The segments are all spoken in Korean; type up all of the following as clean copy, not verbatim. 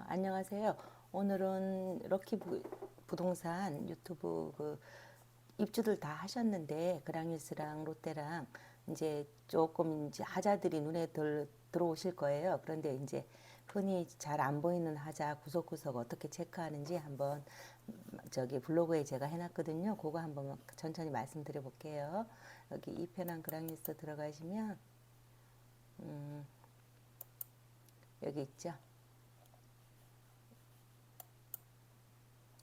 안녕하세요. 오늘은 부동산 유튜브 입주들 다 하셨는데 그랑일스랑 롯데랑 이제 조금 이제 하자들이 눈에 들어오실 거예요. 그런데 이제 흔히 잘 안 보이는 하자 구석구석 어떻게 체크하는지 한번 저기 블로그에 제가 해놨거든요. 그거 한번 천천히 말씀드려 볼게요. 여기 이편한 그랑일스 들어가시면 여기 있죠.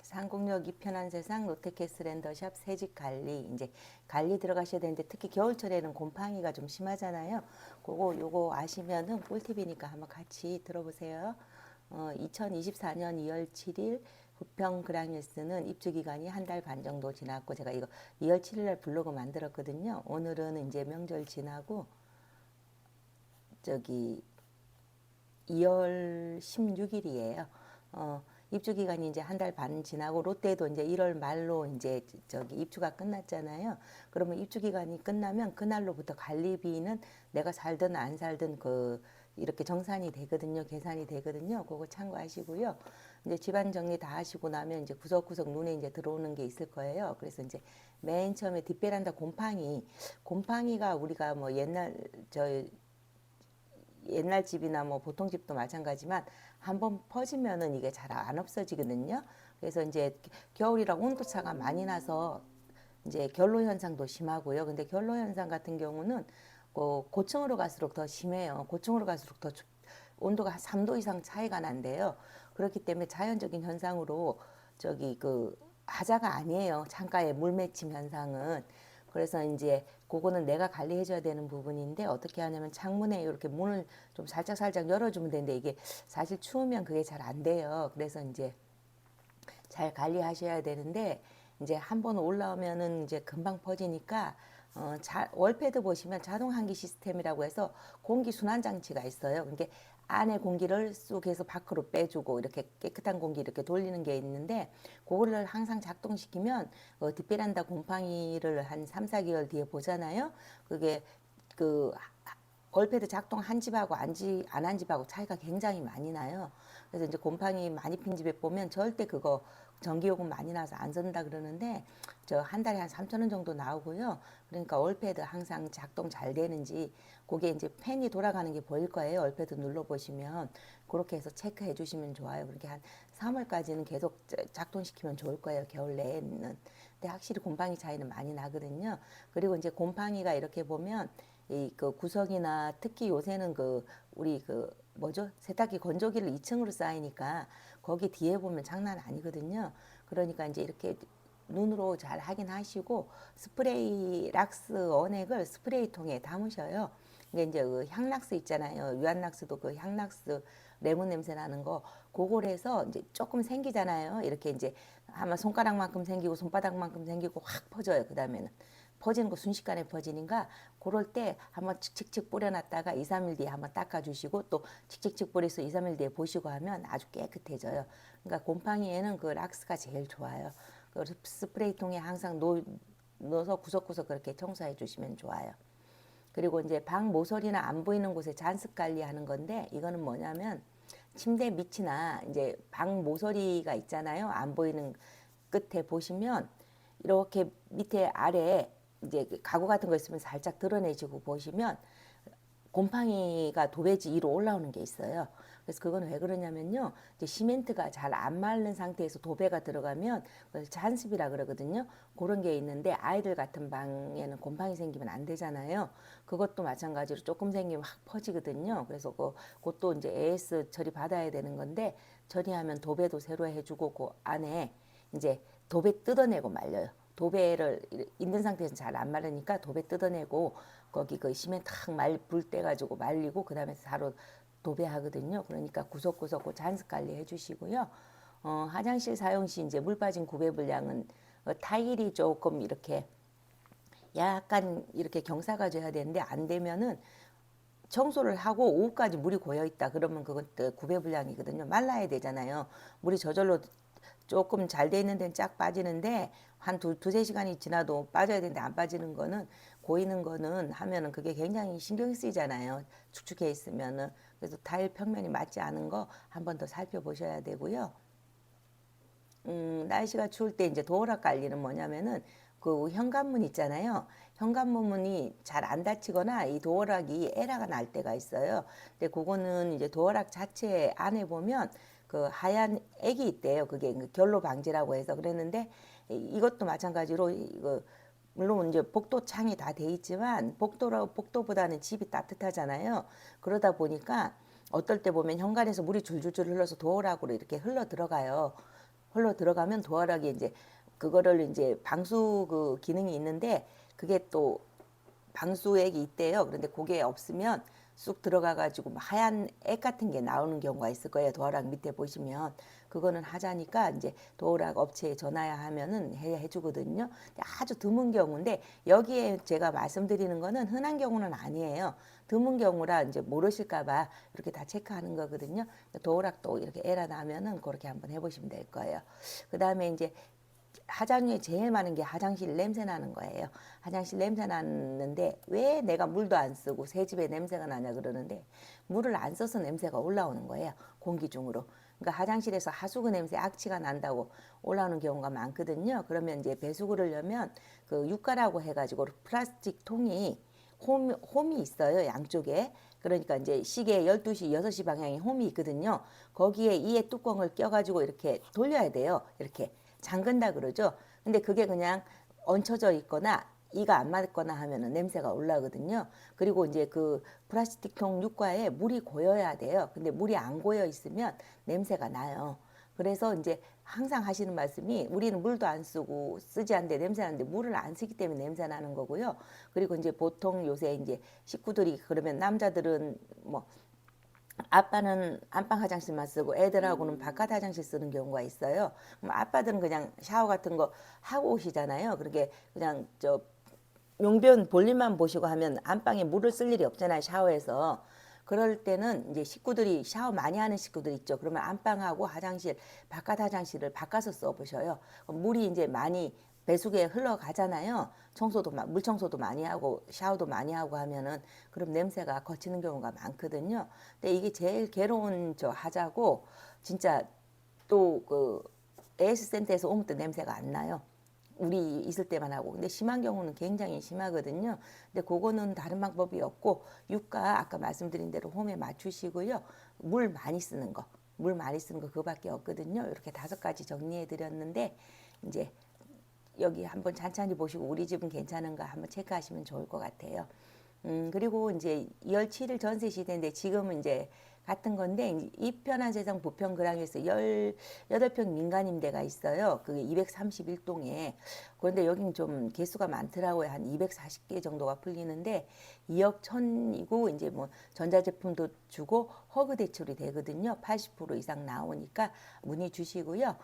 상공역 이편한 세상 롯데캐슬앤더샵 새집 관리 이제 관리 들어가셔야 되는데 특히 겨울철에는 곰팡이가 좀 심하잖아요. 그거 요거 아시면은 꿀팁이니까 한번 같이 들어보세요. 2024년 2월 7일 부평 그랑힐스는 입주 기간이 한 달 반 정도 지났고 제가 이거 2월 7일 날 블로그 만들었거든요. 오늘은 이제 명절 지나고 저기 2월 16일이에요. 입주 기간이 이제 한 달 반 지나고 롯데도 이제 1월 말로 이제 저기 입주가 끝났잖아요. 그러면 입주 기간이 끝나면 그날로부터 관리비는 내가 살든 안 살든 이렇게 정산이 되거든요. 계산이 되거든요. 그거 참고하시고요. 이제 집안 정리 다 하시고 나면 이제 구석구석 눈에 이제 들어오는 게 있을 거예요. 그래서 이제 맨 처음에 뒷베란다 곰팡이가 우리가 뭐 옛날 집이나 뭐 보통 집도 마찬가지만 한번 퍼지면은 이게 잘 안 없어지거든요. 그래서 이제 겨울이라 온도차가 많이 나서 이제 결로 현상도 심하고요. 근데 결로 현상 같은 경우는 고층으로 갈수록 더 심해요. 고층으로 갈수록 더 온도가 한 3도 이상 차이가 난대요. 그렇기 때문에 자연적인 현상으로 저기 하자가 아니에요. 창가에 물 맺힘 현상은. 그래서 이제 그거는 내가 관리해줘야 되는 부분인데 어떻게 하냐면 창문에 이렇게 문을 좀 살짝 열어주면 되는데 이게 사실 추우면 그게 잘 안 돼요. 그래서 이제 잘 관리하셔야 되는데 이제 한번 올라오면은 이제 금방 퍼지니까 월패드 보시면 자동 환기 시스템이라고 해서 공기 순환 장치가 있어요. 그러니까 안에 공기를 쑥 해서 밖으로 빼주고 이렇게 깨끗한 공기 이렇게 돌리는 게 있는데 그거를 항상 작동시키면 뒷베란다 곰팡이를 한 3, 4개월 뒤에 보잖아요. 그게 그 월패드 작동 한 집하고 안 한 집하고 차이가 굉장히 많이 나요. 그래서 이제 곰팡이 많이 핀 집에 보면 절대 그거 전기요금 많이 나서 안 쓴다 그러는데 저 한 달에 한 3천 원 정도 나오고요. 그러니까 월패드 항상 작동 잘 되는지 그게 이제 팬이 돌아가는 게 보일 거예요. 월패드 눌러보시면 그렇게 해서 체크해 주시면 좋아요. 그렇게 한 3월까지는 계속 작동시키면 좋을 거예요. 겨울 내에는. 근데 확실히 곰팡이 차이는 많이 나거든요. 그리고 이제 곰팡이가 이렇게 보면 구석이나 특히 요새는 우리 뭐죠? 세탁기 건조기를 2층으로 쌓이니까 거기 뒤에 보면 장난 아니거든요. 그러니까 이제 이렇게 눈으로 잘 확인하시고 스프레이 락스 원액을 스프레이통에 담으셔요. 이게 이제 향락스 있잖아요. 유한락스도 향락스 레몬 냄새 나는 거 그걸 해서 이제 조금 생기잖아요. 이렇게 이제 아마 손가락만큼 생기고 손바닥만큼 생기고 확 퍼져요. 그 다음에는 퍼지는 거 순식간에 퍼지니까 그럴 때 한번 칙칙칙 뿌려놨다가 2, 3일 뒤에 한번 닦아주시고 또 칙칙칙 뿌려서 2, 3일 뒤에 보시고 하면 아주 깨끗해져요. 그러니까 곰팡이에는 그 락스가 제일 좋아요. 그래서 스프레이통에 항상 넣어서 구석구석 그렇게 청소해 주시면 좋아요. 그리고 이제 방 모서리나 안 보이는 곳에 잔습 관리하는 건데 이거는 뭐냐면 침대 밑이나 이제 방 모서리가 있잖아요. 안 보이는 끝에 보시면 이렇게 밑에 아래 이제 가구 같은 거 있으면 살짝 드러내시고 보시면 곰팡이가 도배지 위로 올라오는 게 있어요. 그래서 그건 왜 그러냐면요. 이제 시멘트가 잘 안 마른 상태에서 도배가 들어가면 그걸 잔습이라 그러거든요. 그런 게 있는데 아이들 같은 방에는 곰팡이 생기면 안 되잖아요. 그것도 마찬가지로 조금 생기면 확 퍼지거든요. 그래서 그것도 이제 AS 처리 받아야 되는 건데 처리하면 도배도 새로 해주고 그 안에 이제 도배 뜯어내고 말려요. 도배를 있는 상태에서 잘 안 마르니까 도배 뜯어내고 거기 시멘트 불 떼가지고 말리고 그 다음에 바로 도배하거든요. 그러니까 구석구석 잔습 관리 해주시고요. 화장실 사용 시 이제 물 빠진 구배 분량은 타일이 조금 이렇게 약간 이렇게 경사가 져야 되는데 안 되면은 청소를 하고 오후까지 물이 고여 있다 그러면 그건 구배 불량이거든요. 말라야 되잖아요. 물이 저절로 조금 잘 돼 있는 데는 쫙 빠지는데 한 두세 시간이 지나도 빠져야 되는데 안 빠지는 거는 고이는 거는 하면은 그게 굉장히 신경이 쓰이잖아요. 축축해 있으면은 그래서 타일 평면이 맞지 않은 거 한 번 더 살펴보셔야 되고요. 날씨가 추울 때 이제 도어락 관리는 뭐냐면은 그 현관문 있잖아요. 현관문이 잘 안 닫히거나 이 도어락이 에러가 날 때가 있어요. 근데 그거는 이제 도어락 자체 안에 보면 그 하얀 액이 있대요. 그게 결로 방지라고 해서 그랬는데 이것도 마찬가지로 이거 물론 이제 복도 창이 다 돼 있지만 복도보다는 집이 따뜻하잖아요. 그러다 보니까 어떨 때 보면 현관에서 물이 줄줄줄 흘러서 도어락으로 이렇게 흘러 들어가요. 흘러 들어가면 도어락이 이제 그거를 이제 방수 그 기능이 있는데 그게 또 방수액이 있대요. 그런데 그게 없으면 쑥 들어가가지고 하얀 액 같은 게 나오는 경우가 있을 거예요. 도어락 밑에 보시면 그거는 하자니까 이제 도어락 업체에 전화야 하면은 해주거든요. 아주 드문 경우인데 여기에 제가 말씀드리는 거는 흔한 경우는 아니에요. 드문 경우라 이제 모르실까봐 이렇게 다 체크하는 거거든요. 도어락도 이렇게 에러 나면은 그렇게 한번 해보시면 될 거예요. 그 다음에 이제 화장 중에 제일 많은 게 화장실 냄새 나는 거예요. 화장실 냄새 나는데 왜 내가 물도 안 쓰고 새 집에 냄새가 나냐 그러는데 물을 안 써서 냄새가 올라오는 거예요. 공기 중으로. 그러니까 화장실에서 하수구 냄새, 악취가 난다고 올라오는 경우가 많거든요. 그러면 이제 배수구를 열면 그 유가라고 해가지고 플라스틱 통이 홈이 있어요. 양쪽에. 그러니까 이제 시계 12시, 6시 방향에 홈이 있거든요. 거기에 이에 뚜껑을 껴가지고 이렇게 돌려야 돼요. 이렇게. 잠근다 그러죠. 근데 그게 그냥 얹혀져 있거나 이가 안 맞거나 하면은 냄새가 올라오거든요. 그리고 이제 그 플라스틱 통 육과에 물이 고여야 돼요. 근데 물이 안 고여 있으면 냄새가 나요. 그래서 이제 항상 하시는 말씀이 우리는 물도 안 쓰고 쓰지 않는데 냄새 나는데 물을 안 쓰기 때문에 냄새 나는 거고요. 그리고 이제 보통 요새 이제 식구들이 그러면 남자들은 뭐 아빠는 안방 화장실만 쓰고 애들하고는 바깥 화장실 쓰는 경우가 있어요. 그럼 아빠들은 그냥 샤워 같은 거 하고 오시잖아요. 그렇게 그냥 저 용변 볼일만 보시고 하면 안방에 물을 쓸 일이 없잖아요. 샤워해서. 그럴 때는 이제 식구들이 샤워 많이 하는 식구들 있죠. 그러면 안방하고 화장실, 바깥 화장실을 바꿔서 써보셔요. 물이 이제 많이 배수구에 흘러가잖아요. 물 청소도 많이 하고 샤워도 많이 하고 하면은 그럼 냄새가 거치는 경우가 많거든요. 근데 이게 제일 괴로운 저 하자고 진짜 또 그 AS 센터에서 오면 또 냄새가 안 나요. 우리 있을 때만 하고. 근데 심한 경우는 굉장히 심하거든요. 근데 그거는 다른 방법이 없고 유가 아까 말씀드린 대로 홈에 맞추시고요. 물 많이 쓰는 거. 물 많이 쓰는 거 그거밖에 없거든요. 이렇게 5가지 정리해 드렸는데 이제 여기 한번 찬찬히 보시고 우리 집은 괜찮은가 한번 체크하시면 좋을 것 같아요. 그리고 이제 2월 7일 전세 시대인데 지금은 이제 같은 건데 이편한 세상 부평 그랑에서 18평 민간 임대가 있어요. 그게 231동에. 그런데 여긴 좀 개수가 많더라고요. 한 240개 정도가 풀리는데 2억 1천이고 이제 뭐 전자제품도 주고 허그 대출이 되거든요. 80% 이상 나오니까 문의 주시고요.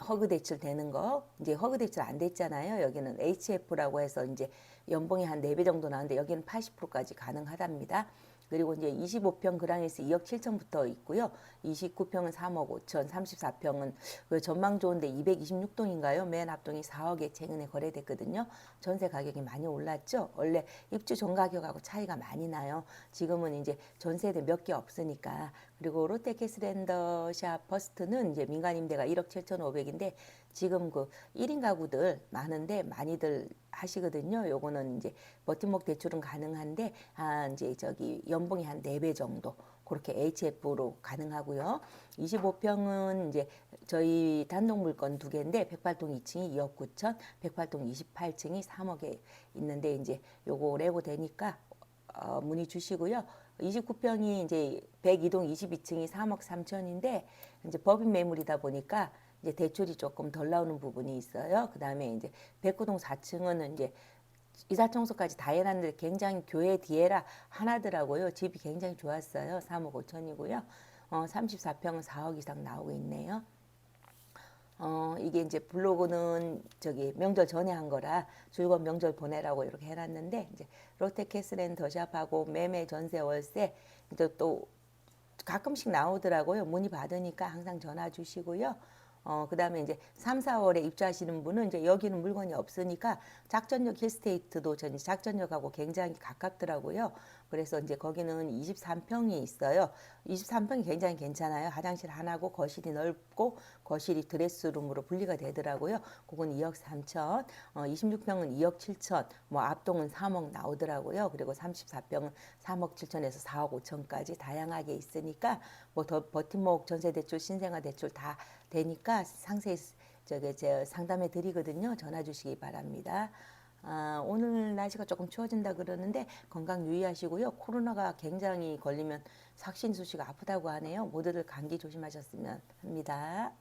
허그 대출 되는 거 이제 허그 대출 안 됐잖아요. 여기는 HF라고 해서 이제 연봉이 한 4배 정도 나오는데 여기는 80%까지 가능하답니다. 그리고 이제 25평 그랑에서 2억 7천부터 있고요. 29평은 3억 5천, 34평은 그 전망 좋은데 226동인가요? 맨 앞동이 4억에 최근에 거래됐거든요. 전세 가격이 많이 올랐죠. 원래 입주 전 가격하고 차이가 많이 나요. 지금은 이제 전세대 몇 개 없으니까. 그리고 롯데캐슬앤더샵 퍼스트는 이제 민간 임대가 1억 7천5백인데 지금 그 1인 가구들 많은데 많이들 하시거든요. 요거는 이제 버팀목 대출은 가능한데 이제 저기 연봉이 한 4배 정도 그렇게 HF로 가능하고요. 25평은 이제 저희 단독 물건 2개인데 108동 2층이 2억 9천, 108동 28층이 3억에 있는데 이제 요거 레고 되니까 문의 주시고요. 29평이 이제 102동 22층이 3억 3천인데 이제 법인 매물이다 보니까 이제 대출이 조금 덜 나오는 부분이 있어요. 그다음에 이제 109동 4층은 이제 이사 청소까지 다 해놨는데 굉장히 교회 뒤에라 하나더라고요. 집이 굉장히 좋았어요. 3억 5천이고요. 34평은 4억 이상 나오고 있네요. 이게 이제 블로그는 저기 명절 전에 한 거라 즐거운 명절 보내라고 이렇게 해놨는데 이제 롯데캐슬앤 더샵하고 매매 전세 월세 이제 또 가끔씩 나오더라고요. 문의 받으니까 항상 전화 주시고요. 그 다음에 이제 3, 4월에 입주하시는 분은 이제 여기는 물건이 없으니까 작전역 힐스테이트도 전 작전역하고 굉장히 가깝더라고요. 그래서 이제 거기는 23평이 있어요. 23평이 굉장히 괜찮아요. 화장실 하나고 거실이 넓고 거실이 드레스룸으로 분리가 되더라고요. 그건 2억 3천, 26평은 2억 7천, 뭐 앞동은 3억 나오더라고요. 그리고 34평은 3억 7천에서 4억 5천까지 다양하게 있으니까 뭐 더 버팀목 전세대출, 신생아대출 다 되니까 상세히 저기 제 상담해 드리거든요. 전화 주시기 바랍니다. 오늘 날씨가 조금 추워진다 그러는데 건강 유의하시고요. 코로나가 굉장히 걸리면 삭신수시가 아프다고 하네요. 모두들 감기 조심하셨으면 합니다.